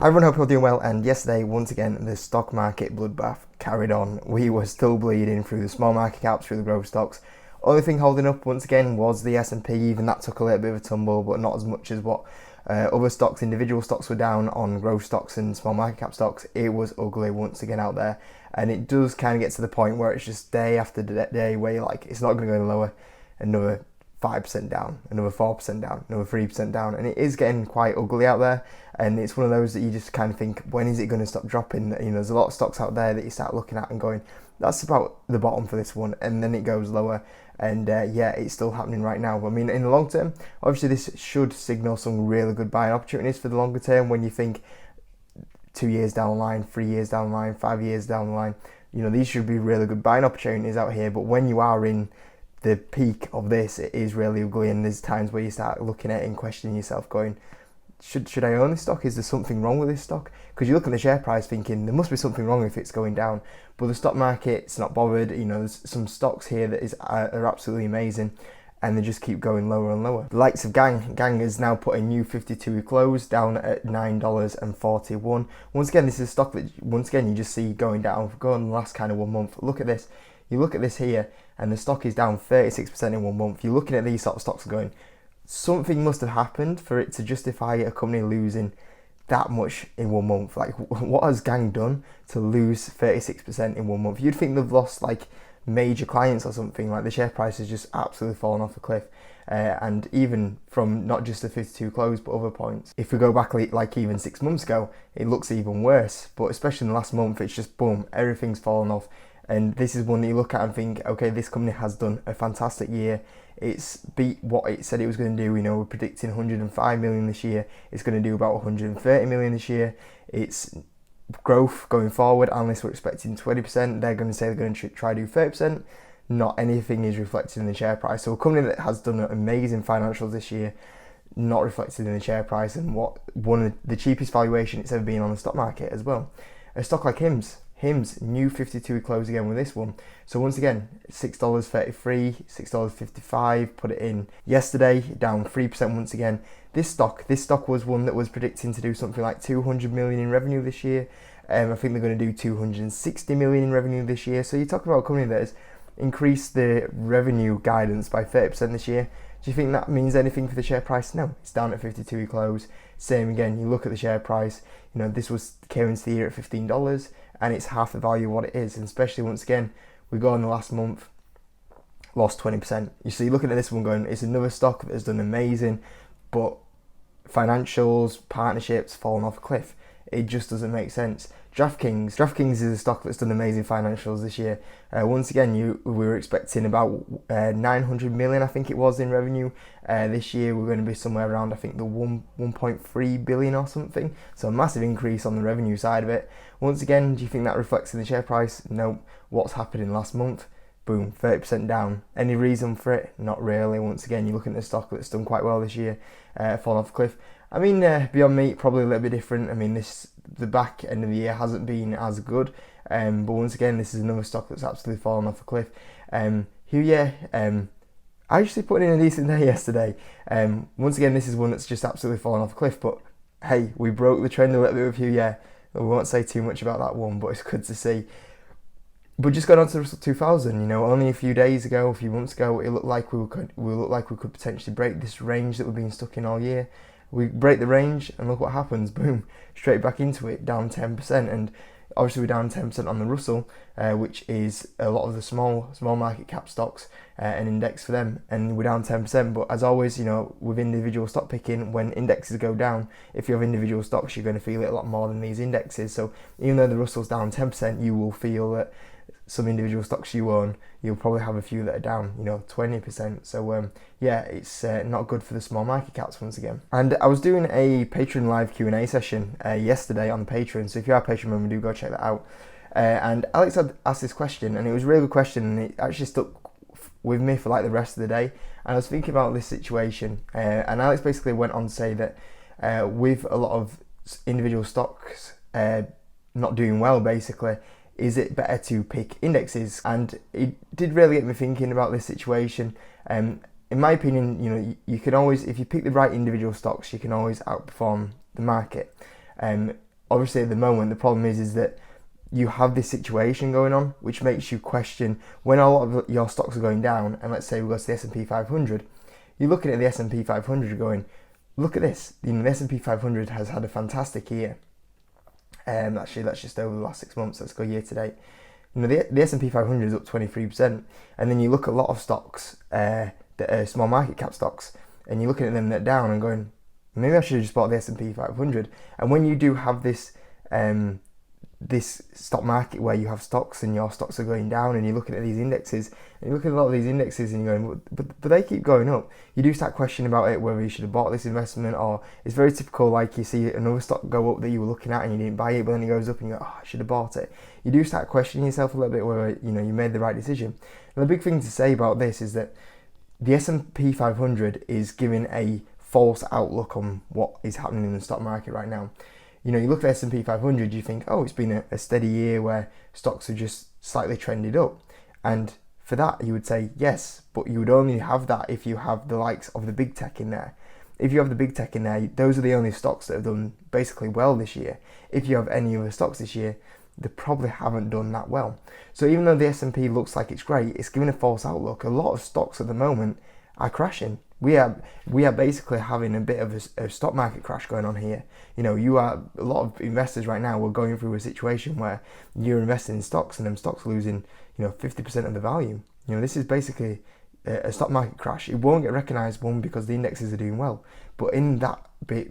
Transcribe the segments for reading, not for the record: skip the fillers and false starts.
Hi everyone, hope you're doing well, and yesterday, once again, the stock market bloodbath carried on. We were still bleeding through the small market caps, through the growth stocks. Only thing holding up, once again, was the S&P. Even that took a little bit of a tumble, but not as much as what other stocks, individual stocks were down on growth stocks and small market cap stocks. It was ugly once again out there, and it does kind of get to the point where it's just day after day where you're like, it's not going to go lower, another 5% down, another 4% down, another 3% down, and it is getting quite ugly out there. And it's one of those that you just kind of think, when is it going to stop dropping? You know, there's a lot of stocks out there that you start looking at and going, that's about the bottom for this one, and then it goes lower. And yeah, it's still happening right now. I mean, in the long term, obviously this should signal some really good buying opportunities for the longer term. When you think 2 years down the line, 3 years down the line, 5 years down the line, you know, these should be really good buying opportunities out here. But when you are in the peak of this, it is really ugly, and there's times where you start looking at it and questioning yourself, going, should I own this stock? Is there something wrong with this stock? Because you look at the share price thinking there must be something wrong if it's going down, but the stock market's not bothered. You know, there's some stocks here that are absolutely amazing, and they just keep going lower and lower. The likes of Gang has now put a new 52-week close down at $9.41. Once again, this is a stock that once again you just see going down for going the last kind of 1 month. Look at this. You look at this here, and the stock is down 36% in 1 month. You're looking at these sort of stocks and going, something must have happened for it to justify a company losing that much in 1 month. Like, what has Gang done to lose 36% in 1 month? You'd think they've lost like major clients or something. Like, the share price has just absolutely fallen off a cliff. And even from not just the 52 close, but other points. If we go back like even 6 months ago, it looks even worse. But especially in the last month, it's just boom, everything's fallen off. And this is one that you look at and think, okay, this company has done a fantastic year. It's beat what it said it was going to do. You know, we're predicting 105 million this year. It's going to do about 130 million this year. It's growth going forward. Analysts were expecting 20%. They're going to say they're going to try to do 30%. Not anything is reflected in the share price. So a company that has done amazing financials this year, not reflected in the share price, and what one of the cheapest valuation it's ever been on the stock market as well. A stock like Hims, new 52-week close again with this one. So once again, $6.33, $6.55, put it in yesterday, down 3% once again. This stock was one that was predicting to do something like 200 million in revenue this year. I think they're going to do 260 million in revenue this year. So you talk about a company that has increased the revenue guidance by 30% this year. Do you think that means anything for the share price? No, it's down at 52-week close. Same again, you look at the share price, you know, this came into the year at $15, and it's half the value of what it is. And especially once again, we go in the last month, lost 20%. You see, looking at this one going, it's another stock that has done amazing, but financials, partnerships, fallen off a cliff. It just doesn't make sense. DraftKings is a stock that's done amazing financials this year. Once again, we were expecting about 900 million, I think it was, in revenue. This year we're going to be somewhere around, I think, the 1.3 billion or something. So a massive increase on the revenue side of it. Once again, do you think that reflects in the share price? No. What's happened in last month? Boom, 30% down. Any reason for it? Not really. Once again, you're looking at a stock that's done quite well this year, fallen off a cliff. I mean, Beyond Meat, probably a little bit different. I mean, the back end of the year hasn't been as good. But once again, this is another stock that's absolutely fallen off a cliff. I actually put in a decent day yesterday. Once again, this is one that's just absolutely fallen off a cliff. But hey, we broke the trend a little bit with Huye. We won't say too much about that one, but it's good to see. But just going on to Russell 2000, you know, only a few months ago, it looked like we could potentially break this range that we've been stuck in all year. We break the range, and look what happens. Boom, straight back into it, down 10%. And obviously we're down 10% on the Russell, which is a lot of the small market cap stocks, an index for them, and we're down 10%. But as always, you know, with individual stock picking, when indexes go down, if you have individual stocks, you're going to feel it a lot more than these indexes. So even though the Russell's down 10%, you will feel that some individual stocks you own, you'll probably have a few that are down, you know, 20%. So yeah, it's not good for the small market caps once again. And I was doing a Patreon live Q&A session yesterday on Patreon. So if you are a Patreon member, do go check that out. And Alex had asked this question, and it was a really good question, and it actually stuck with me for like the rest of the day. And I was thinking about this situation, and Alex basically went on to say that with a lot of individual stocks not doing well, basically, is it better to pick indexes? And it did really get me thinking about this situation. In my opinion, you know, you can always, if you pick the right individual stocks, you can always outperform the market. Obviously, at the moment, the problem is that you have this situation going on, which makes you question when a lot of your stocks are going down. And let's say we go to the S&P 500, you're looking at the S&P 500 going, look at this. The S&P 500 has had a fantastic year. Actually, that's just over the last 6 months. Let's go year to date. The S&P 500 is up 23%, and then you look at a lot of stocks that are small market cap stocks, and you're looking at them that are down and going, maybe I should have just bought the S&P 500. And when you do have this this stock market where you have stocks and your stocks are going down, and you're looking at these indexes, and you look at a lot of these indexes and you're going, but they keep going up, you do start questioning about it, whether you should have bought this investment. Or it's very typical, like you see another stock go up that you were looking at and you didn't buy it, but then it goes up and you go, oh, I should have bought it. You do start questioning yourself a little bit whether you made the right decision. And the big thing to say about this is that the S&P 500 is giving a false outlook on what is happening in the stock market right now. You look at the S&P 500, you think, oh, it's been a steady year where stocks are just slightly trended up. And for that, you would say, yes, but you would only have that if you have the likes of the big tech in there. If you have the big tech in there, those are the only stocks that have done basically well this year. If you have any other stocks this year, they probably haven't done that well. So even though the S&P looks like it's great, it's giving a false outlook. A lot of stocks at the moment are crashing. We are basically having a bit of a stock market crash going on here. A lot of investors right now are going through a situation where you're investing in stocks and them stocks losing 50% of the value. This is basically a stock market crash. It won't get recognised, one, because the indexes are doing well, but in that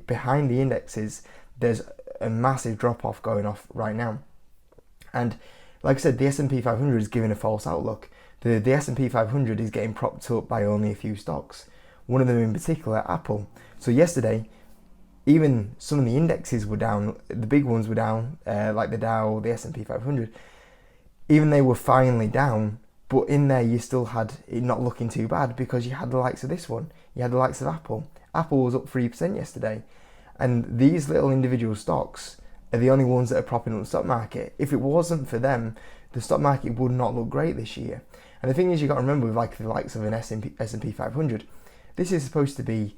behind the indexes, there's a massive drop off going off right now. And like I said, the S&P 500 is giving a false outlook. The S&P 500 is getting propped up by only a few stocks. One of them in particular, Apple. So yesterday, even some of the indexes were down. The big ones were down, like the Dow, the S&P 500. Even they were finally down, but in there you still had it not looking too bad, because you had the likes of this one. You had the likes of Apple. Apple was up 3% yesterday. And these little individual stocks are the only ones that are propping up the stock market. If it wasn't for them, the stock market would not look great this year. And the thing is, you got to remember, with like the likes of an S&P 500, this is supposed to be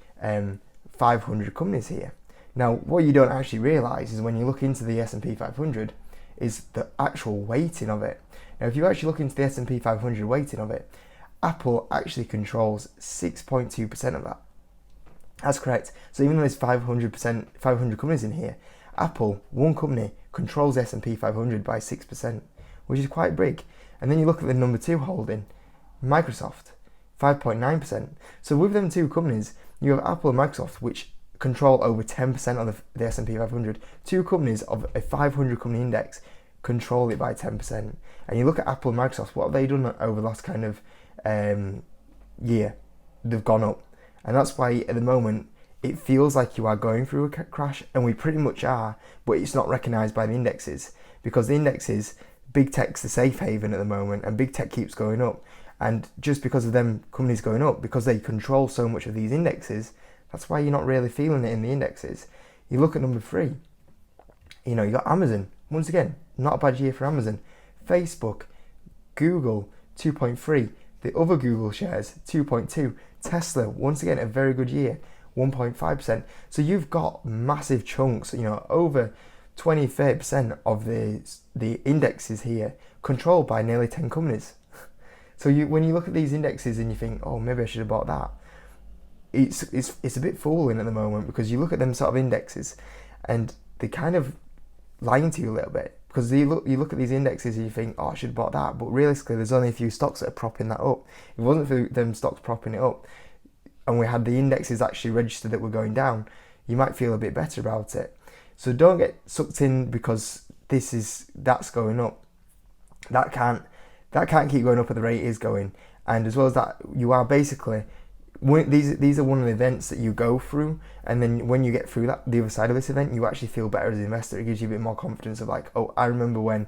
500 companies here. Now, what you don't actually realise is when you look into the S&P 500 is the actual weighting of it. Now, if you actually look into the S&P 500 weighting of it, Apple actually controls 6.2% of that. That's correct. So even though there's 500 companies in here, Apple, one company, controls the S&P 500 by 6%, which is quite big. And then you look at the number 2 holding, Microsoft, 5.9%. So with them two companies, you have Apple and Microsoft, which control over 10% of the S&P 500. Two companies of a 500 company index control it by 10%. And you look at Apple and Microsoft, what have they done over the last kind of year? They've gone up. And that's why at the moment it feels like you are going through a crash, and we pretty much are, but it's not recognised by the indexes, because the indexes, big tech's the safe haven at the moment, and big tech keeps going up. And just because of them companies going up, because they control so much of these indexes, that's why you're not really feeling it in the indexes. You look at number 3, you got Amazon. Once again, not a bad year for Amazon. Facebook, Google, 2.3. The other Google shares, 2.2. Tesla, once again, a very good year, 1.5%. So you've got massive chunks, over 20-30% of the indexes here controlled by nearly 10 companies. So when you look at these indexes and you think, oh, maybe I should have bought that, it's a bit fooling at the moment, because you look at them sort of indexes and they kind of lying to you a little bit, because you look at these indexes and you think, oh, I should have bought that, but realistically there's only a few stocks that are propping that up. If it wasn't for them stocks propping it up, and we had the indexes actually registered that were going down, you might feel a bit better about it. So don't get sucked in because that's going up. That can't keep going up at the rate it is going. And as well as that, you are basically, these are one of the events that you go through, and then when you get through the other side of this event, you actually feel better as an investor. It gives you a bit more confidence of like, oh, I remember when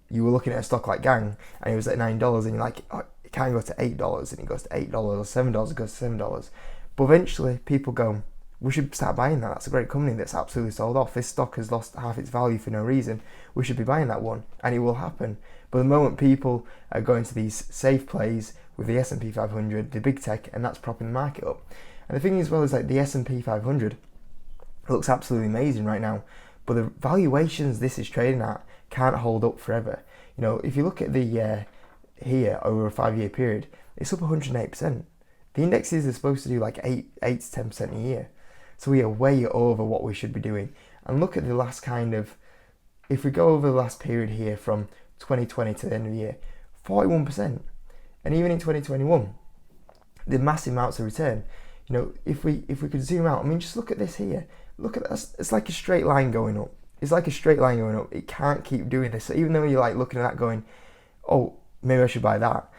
you were looking at a stock like Gang and it was at $9, and you're like, oh, it can go to $8, and it goes to $8 or $7, it goes to $7. But eventually people go, we should start buying that. That's a great company that's absolutely sold off. This stock has lost half its value for no reason. We should be buying that one, and it will happen. But the moment people are going to these safe plays with the S&P 500, the big tech, and that's propping the market up. And the thing as well is, like, the S&P 500 looks absolutely amazing right now, but the valuations this is trading at can't hold up forever. You know, if you look at the here over a 5-year period, it's up 108%. The indexes are supposed to do like 8 to 10% a year. So we are way over what we should be doing. And look at the last kind of, if we go over the last period here from 2020 to the end of the year, 41%. And even in 2021, the massive amounts of return. You know, if we could zoom out, I mean, just look at this here. Look at that. It's like a straight line going up. It's like a straight line going up. It can't keep doing this. So even though you're like looking at that going, oh, maybe I should buy that.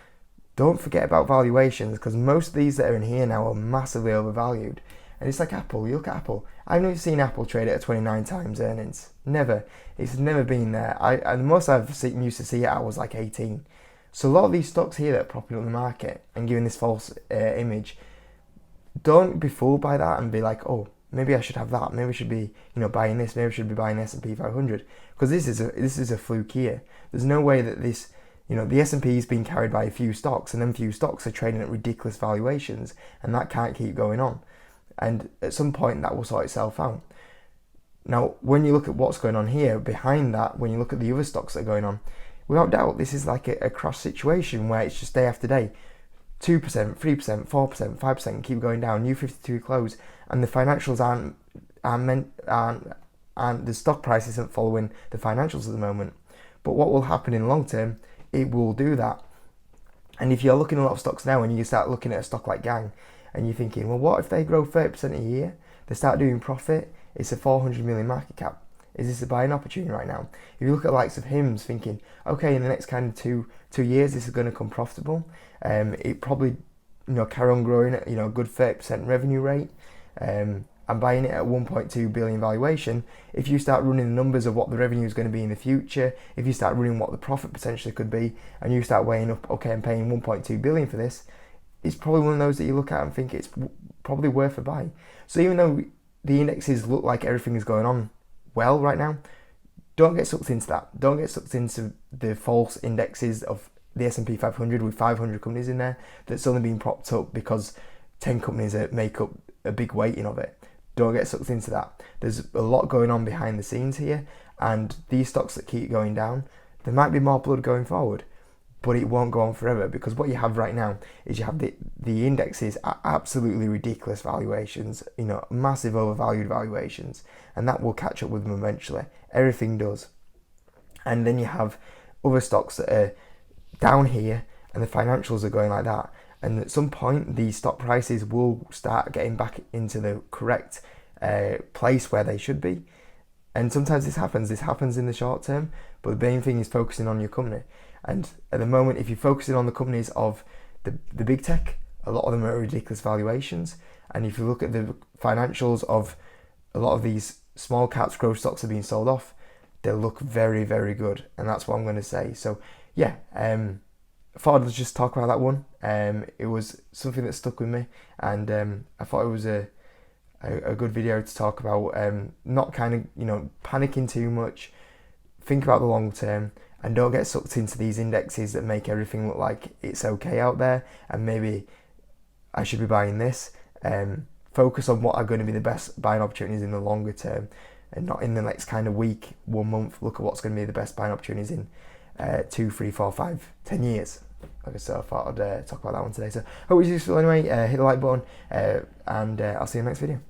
Don't forget about valuations, because most of these that are in here now are massively overvalued. And it's like Apple. You look at Apple. I've never seen Apple trade at 29 times earnings. Never. It's never been there. The most I've used to see it at was like 18. So a lot of these stocks here that are propping up the market and giving this false image, don't be fooled by that and be like, oh, maybe I should have that. Maybe I should be, buying this. Maybe I should be buying S&P 500, because this is a fluke here. There's no way that this, the S&P is being carried by a few stocks, and then few stocks are trading at ridiculous valuations, and that can't keep going on. And at some point that will sort itself out. Now, when you look at what's going on here behind that, when you look at the other stocks that are going on, without doubt, this is like a cross situation where it's just day after day, 2%, 3%, 4%, 5% keep going down, new 52 close, and the financials aren't the stock price isn't following the financials at the moment. But what will happen in the long term, it will do that. And if you're looking at a lot of stocks now and you start looking at a stock like Gang, and you're thinking, well, what if they grow 30% a year? They start doing profit. It's a 400 million market cap. Is this a buying opportunity right now? If you look at the likes of Hims, thinking, okay, in the next kind of two years, this is going to come profitable. It probably, carry on growing at, a good 30% revenue rate. I'm buying it at 1.2 billion valuation. If you start running the numbers of what the revenue is going to be in the future, if you start running what the profit potentially could be, and you start weighing up, okay, I'm paying 1.2 billion for this, it's probably one of those that you look at and think it's probably worth a buy. So even though the indexes look like everything is going on well right now, don't get sucked into that. Don't get sucked into the false indexes of the S&P 500 with 500 companies in there that's only being propped up because 10 companies make up a big weighting of it. Don't get sucked into that. There's a lot going on behind the scenes here, and these stocks that keep going down, there might be more blood going forward, but it won't go on forever, because what you have right now is you have the indexes at absolutely ridiculous valuations, massive overvalued valuations, and that will catch up with them eventually. Everything does. And then you have other stocks that are down here and the financials are going like that. And at some point, these stock prices will start getting back into the correct place where they should be. And sometimes this happens in the short term, but the main thing is focusing on your company. And at the moment, if you're focusing on the companies of the big tech, a lot of them are ridiculous valuations. And if you look at the financials of a lot of these small caps, growth stocks are being sold off, they look very, very good. And that's what I'm going to say. So yeah, I thought I'd just talk about that one. It was something that stuck with me, and I thought it was a good video to talk about. Not kind of, panicking too much. Think about the long term, and don't get sucked into these indexes that make everything look like it's okay out there, and maybe I should be buying this. Focus on what are going to be the best buying opportunities in the longer term, and not in the next kind of week, 1 month. Look at what's going to be the best buying opportunities in 2, 3, 4, 5, 10 years. Like I said, I thought I'd talk about that one today. So hope it was useful anyway. Hit the like button, and I'll see you in the next video.